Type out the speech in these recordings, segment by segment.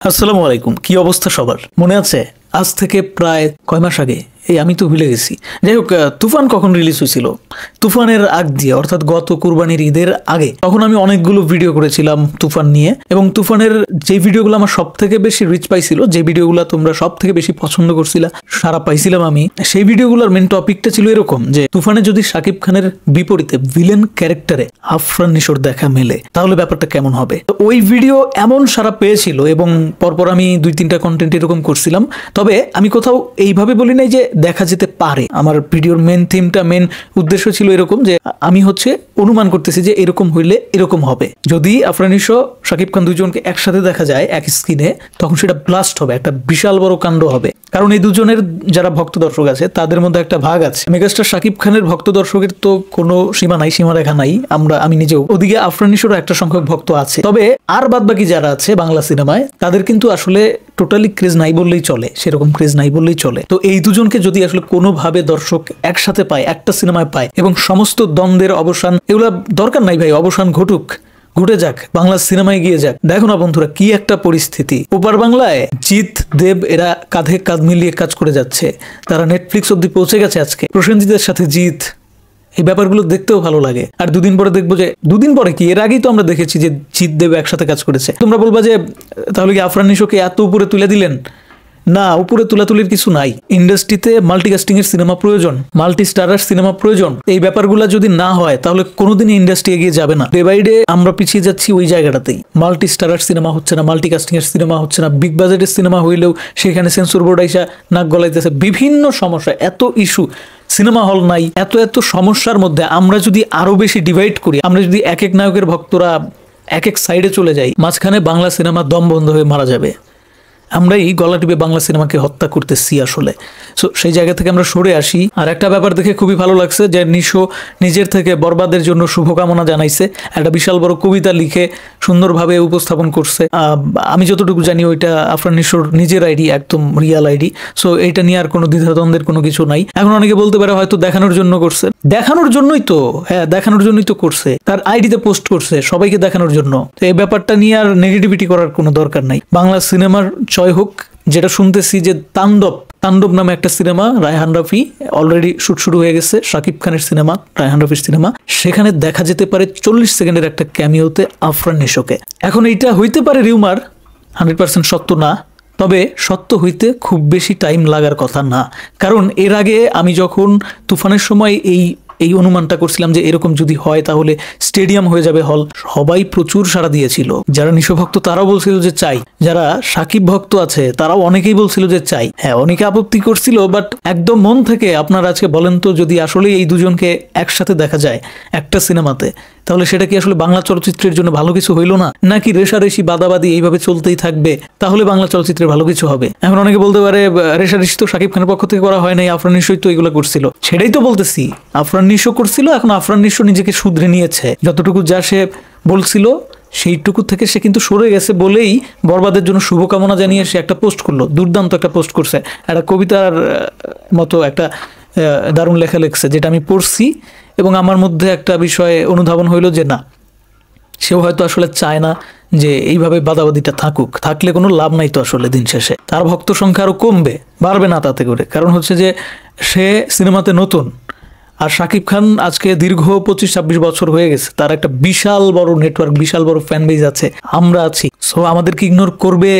আসসালামু আলাইকুম। কি অবস্থা সবার? মনে আছে আজ থেকে প্রায় কয় মাস আগে, আমি তো ভুলে গেছি। যাই হোক, তুফান কখন রিলিজ হয়েছিল? তুফানের আগ দিয়ে, অর্থাৎ গত কুরবানির ঈদের আগে। তখন আমি অনেকগুলো ভিডিও করেছিলাম তুফান নিয়ে, এবং তুফানের যে ভিডিওগুলো আমার সব থেকে বেশি রিচ পাইছিল, যে ভিডিওগুলো তোমরা সব থেকে বেশি পছন্দ করছিলা, সারা পাইছিলাম আমি, সেই ভিডিওগুলোর মেন টপিকটা ছিল এরকম যে তুফানে যদি শাকিব খানের বিপরীতে ভিলেন ক্যারেক্টারে আফরান নিশোর দেখা মেলে তাহলে ব্যাপারটা কেমন হবে। ওই ভিডিও এমন সারা পেয়েছিল, এবং পরপর আমি 2-3টা কন্টেন্ট এরকম করছিলাম। তবে আমি কোথাও এইভাবে বলি নাই যে দেখা যেতে পারে। আমার ভিডিওর মেন থিমটা, মেন উদ্দেশ্য ছিল এরকম যে আমি অনুমান করতেছি যে এরকম হইলে এরকম হবে। যদি আফরান নিশো শাকিব খান দুজনকে একসাথে দেখা যায় এক স্ক্রিনে, তখন সেটা ব্লাস্ট হবে, একটা বিশাল বড় কাণ্ড হবে। কারণ এই দুজনের যারা ভক্ত দর্শক আছে তাদের মধ্যে একটা ভাগ আছে। মেগাস্টার শাকিব খানের ভক্ত দর্শকের তো কোনো সীমা নাই, সীমারেখা নাই। আমি নিজেও, ওদিকে আফরান নিশোরও একটা সংখ্যক ভক্ত আছে। তবে আর বাদ বাকি যারা আছে বাংলা সিনেমায়, তাদের কিন্তু আসলে টোটালি ক্রেজ নাই বললেই চলে, সেরকম ক্রেজ নাই বললেই চলে। তো এই দুজনকে যদি আসলে কোনোভাবে দর্শক একসাথে পায়, একটা সিনেমায় পায়, এবং সমস্ত দ্বন্দ্বের অবসান, এগুলা দরকার নাই ভাই, অবসান ঘটে যাক, বাংলা সিনেমায় গিয়ে যাক। দেখো না বন্ধুরা, কি একটা পরিস্থিতি। ওপার বাংলায় জিৎ, দেব এরা কাঁধে কাঁধ মিলিয়ে কাজ করে যাচ্ছে। তারা নেটফ্লিক্স অব্দি পৌঁছে গেছে আজকে। প্রসেনজিতের সাথে জিৎ, এই ব্যাপারগুলো দেখতেও ভালো লাগে। আর দুদিন পরে দেখবো যে, দুদিন পরে কি, এর আগেই তো আমরা দেখেছি যে জিৎ, দেব একসাথে কাজ করেছে। তোমরা বলবা যে তাহলে কি আফরান নিশোকে এত উপরে তুলে দিলেন? না, উপরে তুলাতুলির কিছু নাই। ইন্ডাস্ট্রিতে মাল্টিকাস্টিং এর সিনেমা প্রয়োজন, মাল্টি স্টারার সিনেমা প্রয়োজন। এই ব্যাপারগুলো যদি না হয় তাহলে কোনোদিনই ইন্ডাস্ট্রি এগিয়ে যাবে না। ডে বাই ডে আমরা পিছিয়ে যাচ্ছি ওই জায়গাটাতেই। মাল্টি স্টারার সিনেমা হচ্ছে না, মাল্টিকাস্টিং এর সিনেমা হচ্ছে না। বিগ বাজেটের সিনেমা হইলেও সেখানে সেন্সর বোর্ড আইসা নাক গলাইতেছে, বিভিন্ন সমস্যা, এত ইস্যু, সিনেমা হল নাই। এত সমস্যার মধ্যে আমরা যদি আরো বেশি ডিভাইড করি, আমরা যদি এক এক নায়কের ভক্তরা এক এক সাইডে চলে যাই, মাঝখানে বাংলা সিনেমা দম বন্ধ হয়ে মারা যাবে। আমরাই গলা টিপে বাংলা সিনেমাকে হত্যা করতেছি আসলে। সো সেই জায়গা থেকে আমরা সরে আসি। আর একটা ব্যাপার দেখে খুবই ভালো লাগছে যে নিশো নিজের থেকে বরবাদের জন্য শুভকামনা জানাইছে, একটা বিশাল বড় কবিতা লিখে সুন্দরভাবে উপস্থাপন করছে। আমি যতটুকু জানি ওইটা আফরান নিশোর নিজের আইডি, একদম রিয়াল আইডি। সো এইটা নিয়ে আর কোনো দ্বিধাদ্বন্দ্বের কোনো কিছু নাই। এখন অনেকে বলতে পারে হয়তো দেখানোর জন্য করছে, দেখানোর জন্যই তো, হ্যাঁ দেখানোর জন্যই তো করছে, তার আইডিতে পোস্ট করছে সবাইকে দেখানোর জন্য। তো এই ব্যাপারটা নিয়ে আর নেগেটিভিটি করার কোনো দরকার নাই। বাংলা সিনেমার জয় হোক। যেটা শুনতেছি যে তাণ্ডব নামে একটা cinema, Raihan Rafi already shoot শুরু হয়ে গেছে, শাকিব খানের সিনেমা, রায়হান রাফির সিনেমা, সেখানে দেখা যেতে পারে 40 সেকেন্ডের একটা ক্যামিওতে আফরান নিশোকে। এখন এইটা হইতে পারে রিউমার, 100% সত্য না, তবে সত্য হইতে খুব বেশি টাইম লাগার কথা না। কারণ এর আগে আমি যখন তুফানের সময় এই অনুমানটা করছিলাম যে এরকম যদি হয় তাহলে স্টেডিয়াম হয়ে যাবে হল, সবাই প্রচুর সাড়া দিয়েছিল। যারা নিশো ভক্ত তারাও বলছিল যে চাই, যারা সাকিব ভক্ত আছে তারাও অনেকেই বলছিল যে চাই। হ্যাঁ, অনেকে আপত্তি করছিল, বাট একদম মন থেকে আপনারা আজকে বলেন তো, যদি আসলে এই দুজনকে একসাথে দেখা যায় একটা সিনেমাতে, তাহলে সেটা কি আসলে বাংলা চলচ্চিত্রের জন্য ভালো কিছু হইলো না, নাকি রেশারেশি বাদাবাদি এইভাবে চলতেই থাকবে তাহলে বাংলা চলচ্চিত্রের ভালো কিছু হবে? এখন অনেকে বলতে পারে রেশারেশি তো শাকিব খানের পক্ষ থেকে করা হয় নাই, আফরান নিশোই তো এগুলো করছিল। সেটাই তো বলতেছি, আফরান নিশো করছিল। এখন আফরান নিশো নিজেকে শুধরে নিয়েছে, যতটুকু যা সে বলছিল সেইটুকু থেকে সে কিন্তু সরে গেছে বলেই বরবাদের জন্য শুভকামনা জানিয়ে সে একটা পোস্ট করলো, দুর্দান্ত একটা পোস্ট করছে, একটা কবিতার মতো একটা দারুণ লেখা লিখছে, যেটা আমি পড়ছি। এবং আমার মধ্যে একটা বিষয়ে অনুধাবন হইলো যে না, সেও হয়তো আসলে চায় না যে এইভাবে বাদাবাদিটা থাকলে কোনো লাভ নাই। তো আসলে দিন শেষে তার ভক্ত সংখ্যা আরো কমবে, বাড়বে না তাতে করে। কারণ হচ্ছে যে সে সিনেমাতে নতুন, আর শাকিব খান আজকে দীর্ঘ 25-26 বছর হয়ে গেছে, তার একটা বিশাল বড় নেটওয়ার্ক, বিশাল বড় ফ্যান বেজ আছে, আমরা আছি। সো আমাদেরকে ইগনোর করবে,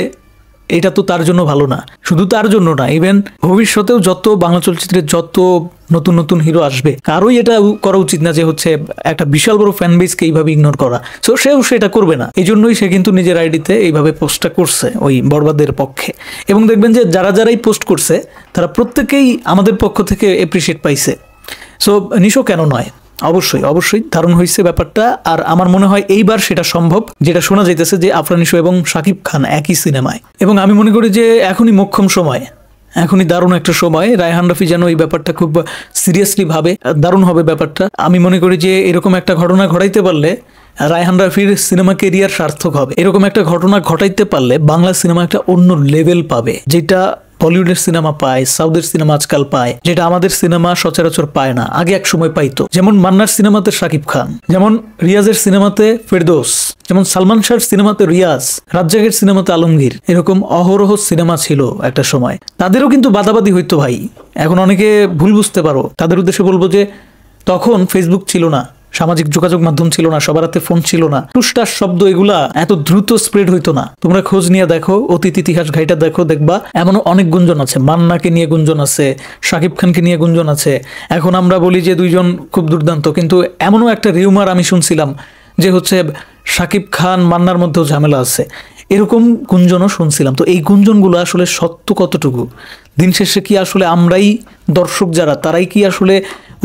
এটা তো তার জন্য ভালো না। শুধু তার জন্য না, ইভেন ভবিষ্যতেও যত বাংলা চলচ্চিত্রের যত নতুন হিরো আসবে, কারোই এটা করা উচিত না যে হচ্ছে একটা বিশাল বড় ফ্যান বেজকে এইভাবে ইগনোর করা। সো সেও সেটা করবে না, এই জন্যই সে কিন্তু নিজের আইডিতে এইভাবে পোস্টটা করছে ওই বরবাদের পক্ষে। এবং দেখবেন যে যারাই পোস্ট করছে তারা প্রত্যেকেই আমাদের পক্ষ থেকে এপ্রিসিয়েট পাইছে। সো নিশো কেন নয়, অবশ্যই দারুণ হয়েছে ব্যাপারটা। আর আমার মনে হয় এইবার সেটা সম্ভব, যেটা শোনা যাইতেছে যে আফরান নিশো এবং শাকিব খান একই সিনেমায়। এবং আমি মনে করি যে এখনই মোক্ষম সময়, এখনই দারুণ একটা সময়। রায়হান রাফি যেন এই ব্যাপারটা খুব সিরিয়াসলি ভাবে, দারুণ হবে ব্যাপারটা। আমি মনে করি যে এরকম একটা ঘটনা ঘটাইতে পারলে রায়হান রাফির সিনেমা কেরিয়ার সার্থক হবে। এরকম একটা ঘটনা ঘটাইতে পারলে বাংলা সিনেমা একটা অন্য লেভেল পাবে, যেটা বলিউডের সিনেমা পায়, সাউথের সিনেমা আজকাল পায়, যেটা আমাদের সিনেমা সচরাচর পায় না, আগে এক সময় পাইতো। যেমন মান্নার সিনেমাতে শাকিব খান, যেমন রিয়াজের সিনেমাতে ফেরদৌস, যেমন সালমান শাহর সিনেমাতে রিয়াজ, রাজ্জাকের সিনেমাতে আলমগীর, এরকম অহরহ সিনেমা ছিল একটা সময়। তাদেরও কিন্তু বাদাবাদি হইতো ভাই। এখন অনেকে ভুল বুঝতে পারো, তাদের উদ্দেশ্যে বলবো যে তখন ফেসবুক ছিল না, সামাজিক যোগাযোগ মাধ্যম ছিল না, সবার হাতে ফোন ছিল না, টুসটাস শব্দ এগুলা এত দ্রুত স্প্রেড হইতো না। তোমরা খোঁজ নিয়ে দেখো, অতীত ইতিহাস ঘাইটা দেখো, দেখবা এমনও অনেক গুঞ্জন আছে। মান্নাকে নিয়ে গুঞ্জন আছে, শাকিব খানকে নিয়ে গুঞ্জন আছে। এখন আমরা বলি যে দুইজন খুব দুর্দান্ত, কিন্তু এমনও একটা রিউমার আমি শুনছিলাম যে হচ্ছে শাকিব খান মান্নার মধ্যেও ঝামেলা আছে, এরকম গুঞ্জনও শুনছিলাম। তো এই গুঞ্জনগুলো আসলে সত্য কতটুকু? দিন শেষে কি আসলে আমরাই দর্শক যারা, তারাই কি আসলে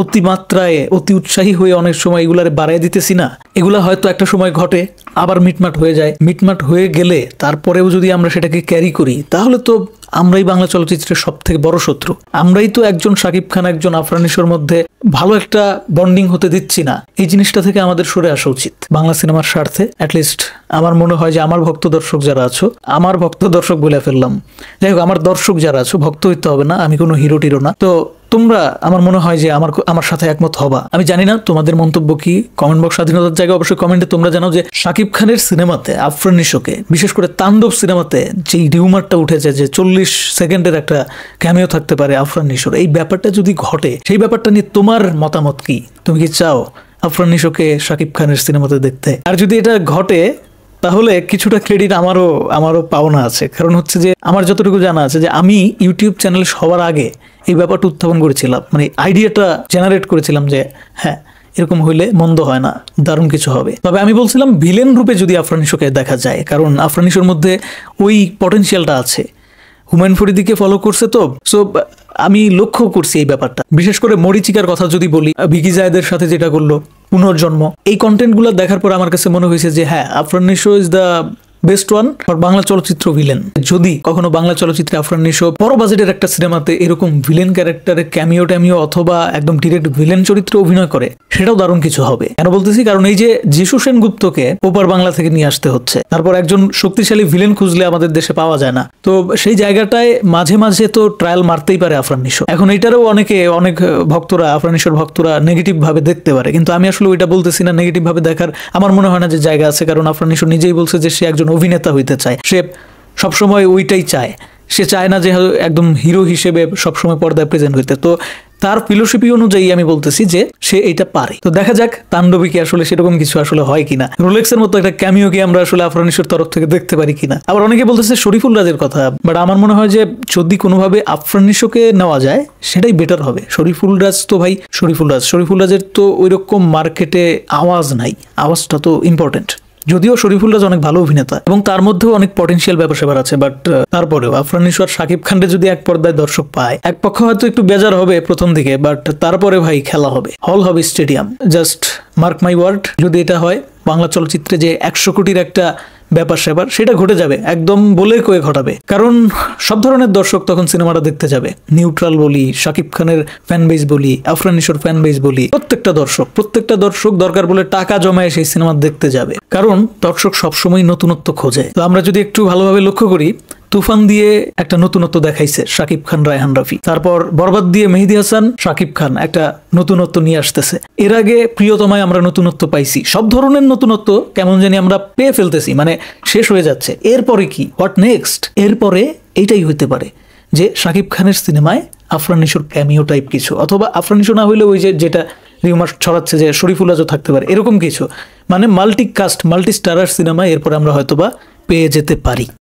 অতিমাত্রায় অতি উৎসাহী হয়ে অনেক সময় এগুলার বাড়াই দিতেছি না? এগুলা হয়তো একটা সময় ঘটে, আবার মিটমাট হয়ে যায়। মিটমাট হয়ে গেলে তারপরেও যদি আমরা সেটাকে ক্যারি করি, তাহলে তো আমরাই বাংলা চলচ্চিত্রের সব থেকে বড় শত্রু। আমরাই তো একজন শাকিব খান, একজন আফরান নিশোর মধ্যে ভালো একটা বন্ডিং হতে দিচ্ছি না। এই জিনিসটা থেকে আমাদের সরে আসা উচিত বাংলা সিনেমার স্বার্থে। অ্যাটলিস্ট আমার মনে হয় যে আমার ভক্ত দর্শক যারা আছো, আমার ভক্ত দর্শক বলে ফেললাম, যাই হোক, আমার দর্শক যারা আছো, ভক্ত হইতে হবে না, আমি কোনো হিরো টিরো না, তো তোমরা আমার মনে হয় যে আমার সাথে একমত হবা। আমি জানি না তোমাদের মন্তব্য কি, কমেন্ট বক্স স্বাধীনতার জায়গায় অবশ্যই কমেন্টে তোমরা জানাও যে শাকিব খানের সিনেমাতে আফরান নিশোকে, বিশেষ করে তাণ্ডব সিনেমাতে যেই রিউমারটা উঠেছে যে 40 সেকেন্ডের একটা ক্যামিও থাকতে পারে আফরান নিশোর, এই ব্যাপারটা যদি ঘটে, সেই ব্যাপারটা নিয়ে তোমার মতামত কি? তুমি কি চাও আফরান নিশোকে শাকিব খানের সিনেমাতে দেখতে? আর যদি এটা ঘটে, তাহলে কিছুটা ক্রেডিট আমারও পাওনা আছে। কারণ হচ্ছে যে আমার যতটুকু জানা আছে যে আমি ইউটিউব চ্যানেল সবার আগে এই ব্যাপারটা উত্থাপন করেছিলাম, মানে আইডিয়াটা জেনারেট করেছিলাম যে হ্যাঁ, এরকম হইলে মন্দ হয় না, দারুণ কিছু হবে। তবে আমি বলছিলাম ভিলেন রূপে যদি আফরান নিশোকে দেখা যায়, কারণ আফরান নিশোর মধ্যে ওই পটেনশিয়ালটা আছে। হুমায়ুন ফরিদিকে ফলো করছে, তো সো আমি লক্ষ্য করছি এই ব্যাপারটা। বিশেষ করে মরিচিকার কথা যদি বলি, ভিকি জায়েদের সাথে যেটা করলো পুনর্জন্ম, এই কন্টেন্টগুলো দেখার পর আমার কাছে মনে হয়েছে যে হ্যাঁ, Afran Nisho is the best one for Bangla চলচ্চিত্র ভিলেন। যদি কখনো বাংলা চলচ্চিত্রে আফরান নিশো বড় বাজেটের একটা সিনেমাতে এরকম ভিলেন ক্যারেক্টারে ক্যামিও ট্যামিও অথবা একদম ডিরেক্ট ভিলেন চরিত্রে অভিনয় করে, সেটাও দারুণ কিছু হবে। কেন বলতেছি? কারণ এই যে যিশু সেনগুপ্তকে ওপার বাংলা থেকে নিয়ে আসতে হচ্ছে, তারপর একজন শক্তিশালী ভিলেন খুঁজলে আমাদের দেশে পাওয়া যায় না, তো সেই জায়গাটায় মাঝে মাঝে তো ট্রায়াল মারতেই পারে আফরান নিশো। এখন এটারও অনেক ভক্তরা, আফরান নিশোর ভক্তরা নেগেটিভ ভাবে দেখতে পারে, কিন্তু আমি আসলে ওইটা বলতেছি না। নেগেটিভ ভাবে দেখার আমার মনে হয় না যে জায়গা আছে, কারণ আফরান নিশো নিজেই বলছে যে সে একজন অভিনেতা হইতে চায়, সে সবসময় ওইটাই চায়। সে চায় না যে একদম হিরো হিসেবে সবসময় পর্দায় প্রেজেন্ট হইতে। তো তার ফিলোসফি অনুযায়ী আমি বলতেছি যে সে এটা পারে। তো দেখা যাক তাণ্ডবী কি আসলে সেরকম কিছু আসলে হয় কিনা, রোলেক্সের মতো একটা ক্যামিও কি আমরা আসলে আফরান নিশোর তরফ থেকে দেখতে পারি কিনা। আবার অনেকে বলতেছে শরীফুল রাজের কথা, বাট আমার মনে হয় যে যদি কোনোভাবে আফরান নিশোকে নেওয়া যায় সেটাই বেটার হবে। শরীফুল রাজ তো ভাই শরীফুল রাজের তো ওইরকম মার্কেটে আওয়াজ নাই, আওয়াজটা তো ইম্পর্টেন্ট। যদিও শরীফুল রাজ অনেক ভালো অভিনেতা এবং তার মধ্যেও অনেক পটেনশিয়াল ব্যাপার স্যাপার আছে, বাট তারপরেও আফরান নিশো আর শাকিব খানকে যদি এক পর্দায় দর্শক পায়, এক পক্ষ হয়তো একটু বেজার হবে প্রথম দিকে, বাট তারপরে ভাই খেলা হবে, হল হবে stadium. Just mark my word, যদি এটা হয় বাংলা চলচ্চিত্রে যে 100 কোটির একটা ব্যাপার স্যাপার, সেটা ঘটে যাবে, একদম বলে কয়ে ঘটাবে। কারণ সব ধরনের দর্শক তখন সিনেমাটা দেখতে যাবে। নিউট্রাল বলি, শাকিব খানের ফ্যান বেস বলি, আফরান নিশোর ফ্যান বেস বলি, প্রত্যেকটা দর্শক দরকার বলে টাকা জমায় সেই সিনেমা দেখতে যাবে, কারণ দর্শক সবসময় নতুনত্ব খোঁজে। তো আমরা যদি একটু ভালোভাবে লক্ষ্য করি, তুফান দিয়ে একটা নতুনত্ব দেখাইছে শাকিব খান, রায়হান রাফি, তারপর বরবাদ দিয়ে মেহেদী হাসান, শাকিব খান একটা নতুনত্ব নিয়ে আসতেছে। এর আগে প্রিয়তমায় আমরা নতুনত্ব পাইছি, সব ধরনের নতুনত্ব কেমন জানি আমরা পেয়ে ফেলতেছি, মানে শেষ হয়ে যাচ্ছে। এরপরে কি, হোয়াট নেক্সট? এরপরে এইটাই হইতে পারে যে শাকিব খানের সিনেমায় আফরান নিশোর ক্যামিও টাইপ কিছু, অথবা আফরান নিশো না হইলে ওই যে যেটা রিউমার ছড়াচ্ছে যে শরীফুল রাজও থাকতে পারে, এরকম কিছু, মানে multi cast multi starer cinema এরপরে আমরা হয়তোবা পেয়ে যেতে পারি।